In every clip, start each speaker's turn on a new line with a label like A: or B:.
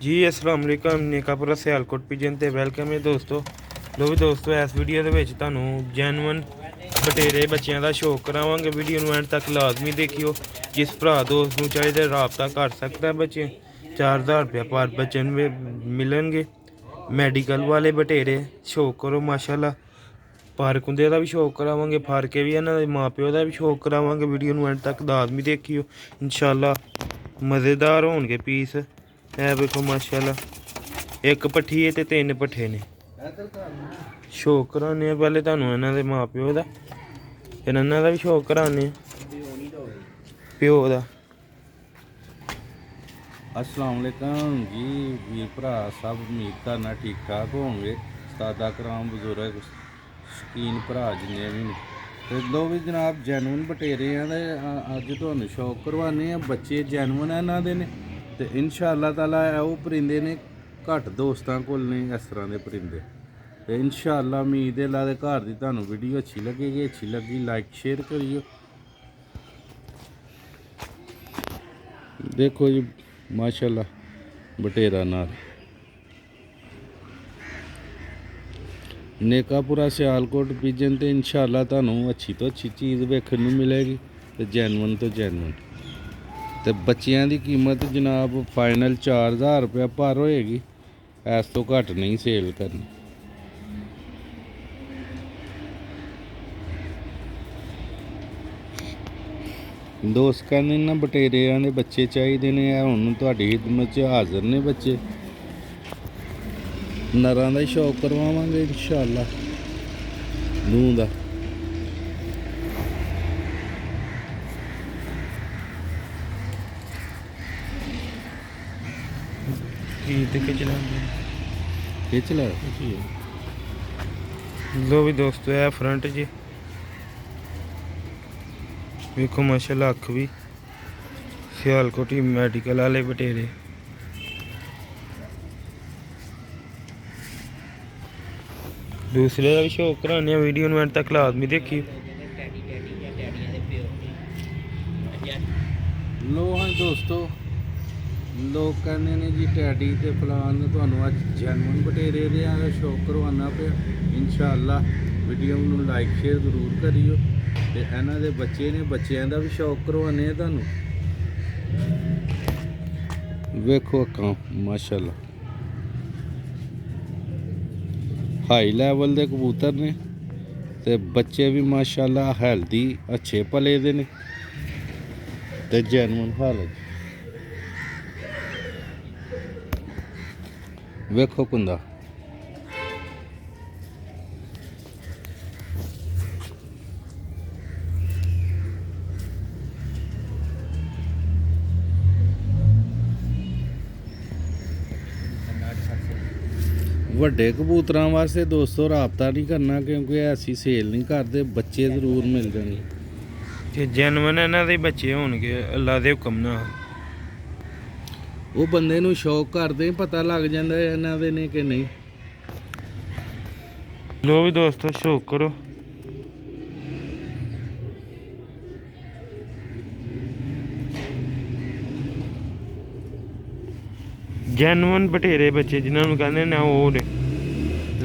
A: जी अस्सलाम वालेकुम नेकापुरा सियालकोट पिजन ते वेलकम है दोस्तों। लो भी दोस्तों इस वीडियो ਦੇ ਵਿੱਚ ਤੁਹਾਨੂੰ ਜੈਨੂਅਨ ਬਟੇਰੇ ਬੱਚਿਆਂ ਦਾ ਸ਼ੌਕ ਕਰਾਵਾਂਗੇ। ਵੀਡੀਓ ਨੂੰ ਐਂਡ ਤੱਕ ਲਾਜ਼ਮੀ ਦੇਖਿਓ। ਜਿਸ ਭਰਾ ਦੋਸਤ ਨੂੰ ਚਾਹੀਦਾ ਰਾਬਤਾ ਕਰ ਸਕਦਾ ਹੈ। ਬੱਚੇ 4000 ਰੁਪਏ ਪਰ ਬੱਚੇ ਨੂੰ ਮਿਲਣਗੇ। ਮੈਡੀਕਲ ਵਾਲੇ ਬਟੇਰੇ ਸ਼ੌਕ ਕਰੋ ਮਾਸ਼ਾਅੱਲਾ। ਪਾਰਕ ਹੁੰਦੇ ਦਾ ਵੀ ਸ਼ੌਕ ਕਰਾਵਾਂਗੇ, ਫਾਰਕੇ ਵੀ ਇਹਨਾਂ ਦੇ ਮਾਪਿਓ ਦਾ ਵੀ ਸ਼ੌਕ ਕਰਾਵਾਂਗੇ। ਵੀਡੀਓ ਨੂੰ ਐਂਡ ਤੱਕ ਲਾਜ਼ਮੀ ਦੇਖਿਓ, ਇਨਸ਼ਾਅੱਲਾ ਮਜ਼ੇਦਾਰ ਹੋਣਗੇ ਪੀਸ। ਇਹ ਵੇਖੋ ਮਾਸ਼ਾਅੱਲਾ, ਇੱਕ ਪੱਠੀ ਹੈ ਤੇ 3 ਪੱਠੇ ਨੇ। ਸ਼ੌਕ ਕਰਾਉਂਦੇ ਆ ਪਹਿਲੇ ਤੁਹਾਨੂੰ ਇਹਨਾਂ ਦੇ ਮਾਂ ਪਿਓ ਦਾ, ਫਿਰ ਇਹਨਾਂ ਦਾ ਵੀ ਸ਼ੌਕ ਕਰਾਉਂਦੇ ਆ ਪਿਓ ਦਾ।
B: अस्सलाम वालेकुम जी वीर भरा सब, उम्मीद करना ठीक ठाक होंगे। उस्तादा कराम बजुर्ग शकीन भरा जिन्ने भी ने ते लो भी जनाब जैनुअन बटेरे हैं ते अज तुहानू शौक करवाने आ। बच्चे जैनुअन इन्हां दे ने ते इंशाअल्लाह ताला ओह परिंदे ने घट दोस्तां कोल ने इस तरह दे परिंदे ते इंशाअल्लाह उम्मीद है अल्लाह दे घर दी तुहानू वीडियो अच्छी लगेगी। अच्छी लगी लाइक शेयर करियो। देखो जी माशाअल्लाह बटेरा नाल नेकापुरा सियालकोट पिजन ते इंशाअल्लाह तुहानू अच्छी तो अच्छी चीज़ वेखण नू मिलेगी ते जैनुअन तो जैनुअन। ते बच्चियां दी कीमत जनाब फाइनल 4000 रुपया पर होएगी, इस तो घट नहीं सेल करनी। दोस्त कहने ना बटेरियां दे बच्चे चाहिए ने, हुण तुहाडी खिदमत च हाज़र ने बच्चे। नरां दा शौक करवावांगे इंशाअल्लाह, नूं दा। खिच ला
A: लो भी दोस्तों यह फ्रंट जी वेखो माशाअल्लाह, अख भी सियालकोटी मैडिकल वाले बटेरे। दूसरे का भी शौक कराने वीडियो में तक लाजमी देखिए।
B: लो हाँ दोस्तों, लोग कहने ने जी टैडी ते फलान तुहानू अज जैनुअन बटेरे दे शौक करवाना पे। इंशाअल्लाह वीडियो नू लाइक शेयर जरूर करियो ते इन्हां दे बच्चे ने, बच्चों का भी शौक करवाने तुहानू। वेखो अक्खां माशाअल्लाह, हाई लैवल दे कबूतर ने ते बच्चे भी माशाअल्लाह हैल्दी अच्छे पले दे ने ते जैनुअन हालत। वेखो कुंदा ਵੱਡੇ ਕਬੂਤਰਾਂ ਵਾਸਤੇ ਦੋਸਤੋ ਰਾਬਤਾ ਨਹੀਂ ਕਰਨਾ, ਕਿਉਂਕਿ ਐਸੀ ਸੇਲ ਨਹੀਂ ਕਰਦੇ। ਬੱਚੇ ਜ਼ਰੂਰ ਮਿਲ ਜਾਣਗੇ
A: ਤੇ ਜੈਨੂਅਨ ਇਹਨਾਂ ਦੇ ਬੱਚੇ ਹੋਣਗੇ ਅੱਲਾ ਦੇ ਹੁਕਮ ਨਾਲ।
B: ਉਹ ਬੰਦੇ ਨੂੰ ਸ਼ੌਕ ਕਰਦੇ ਪਤਾ ਲੱਗ ਜਾਂਦਾ ਇਹਨਾਂ ਦੇ ਨੇ ਕਿ ਨਹੀਂ।
A: लो भी दोस्तों शौक करो। जैनुअन बटेरे बच्चे जिन्होंने कहते ने वो ने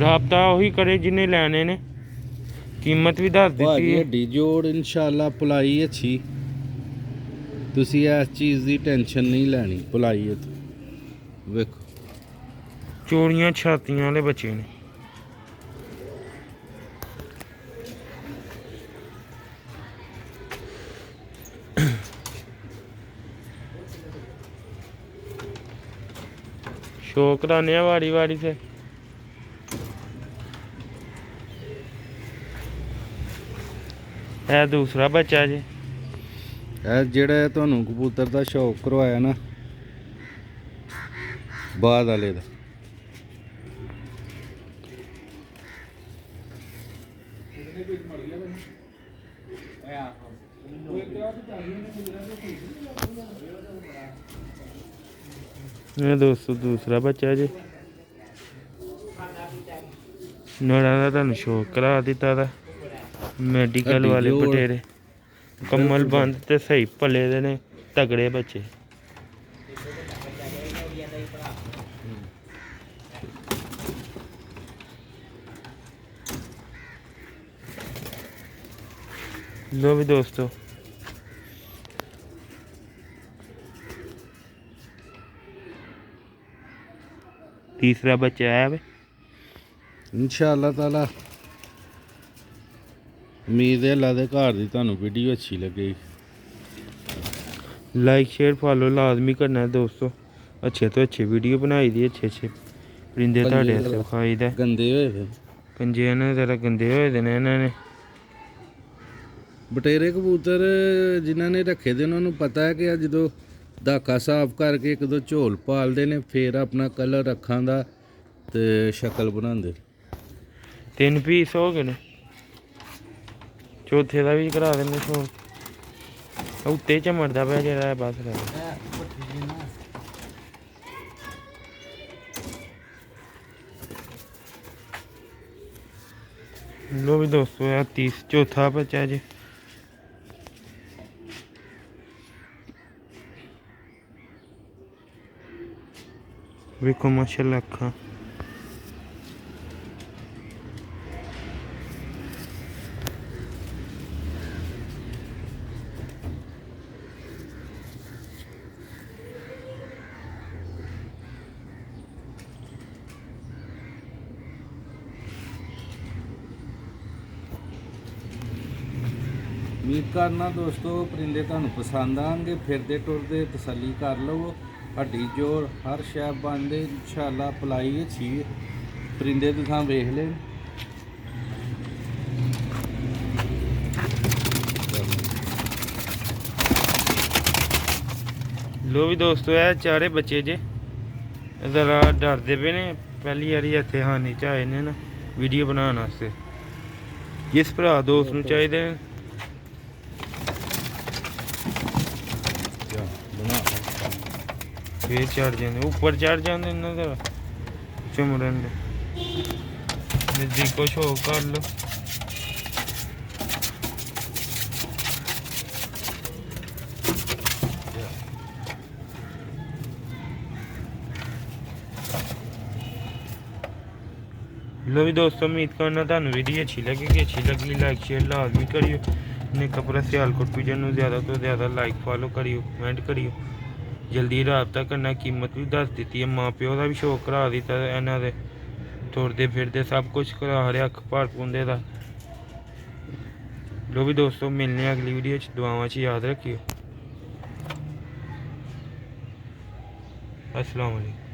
A: राबता उही करे जिन्हें लैने ने। कीमत भी दस दी है।
B: हड्डी जोड़ इंशाअल्लाह, पलाई अच्छी, तुसी इस चीज़ की टेंशन नहीं लैनी। पलाई है तो वेखो
A: चोड़ियां छातियां वाले बच्चे ने। शौक कराने वारी वारी से। है दूसरा बच्चा जी
B: ਜਿਹੜਾ ਤੁਹਾਨੂੰ ਕਬੂਤਰ ਦਾ ਸ਼ੌਕ ਕਰਵਾਇਆ ਨਾ ਬਾਦ ਵਾਲੇ ਦਾ,
A: ये दोस्तों दूसरा बच्चा जी नड़ा का तुहानू शौक करा दिता था। मेडिकल वाले बटेरे कम्मल बंद ते सही भले दे ने तगड़े बच्चे। लो भी दोस्तों तीसरा बच्चा आया वे।
B: इंशाअल्लाह ताला उम्मीद है अल्लाह दे घर दी तुहानू वीडियो अच्छी लगे।
A: लाइक शेयर फॉलो लाजमी करना है दोस्तों। अच्छे तो अच्छे वीडियो बनाई दी, अच्छे अच्छे परिंदे तुहाडे आस्ते विखाई दा।
B: गंदे होए थे
A: पंजे इन्हां दे जरा गंदे होए दे ने इन्हां ने।
B: बटेरे कबूतर जिन्हां ने रखे दे उन्हां नू पता है कि जो धाका साफ करके एक दो झोल पालते ने फिर अपना कलर अखां दा ते शक्ल बनांदे।
A: 3 पीस हो गए ने, चौथे का भी करा देने शौक। उत्ते झमड़दा पिया जेह्ड़ा बस लो भी दोस्तों 30 चौथा बच्चा जी। वेखो माशाल्लाह अखां।
B: उम्मीद करना दोस्तों परिंदे तुहानू पसंद आएंगे। फिरदे टुरदे तसल्ली कर लवो। हड्डी जोड़ हर शै बंद है इंशाअल्लाह। पलाई अच्छी है। परिंदे तुसां वेख ले।
A: लो भी दोस्तों है चारे बच्चे जे जरा डरदे पे ने। पहली बारी इत्थे हानि च आए ने ना वीडियो बनाने वास्ते। जिस भरा दोस्त नू चाहिए फिर चढ़ जाते ऊपर चढ़ जाते इन्हों का चुमड़न नजदीको शो कर लो। लो भी दोस्तों उम्मीद करना तुहानू वीडियो अच्छी लगेगी। अच्छी लगी लाइक शेयर लाजमी करियो। ने कपड़ा सियालकोट पिजन ज़्यादा तो ज़्यादा लाइक फॉलो करियो कमेंट करियो। जल्दी रबता करना। कीमत भी दस दी है। माँ प्यो का भी शौक करा दिता इन्हों दे तुरदे फिरदे सब कुछ करा रहा अख भर पुंदे दा। लो भी दोस्तों मिलने अगली वीडियो दुआवां याद रखियो। अस्सलाम वालेकुम।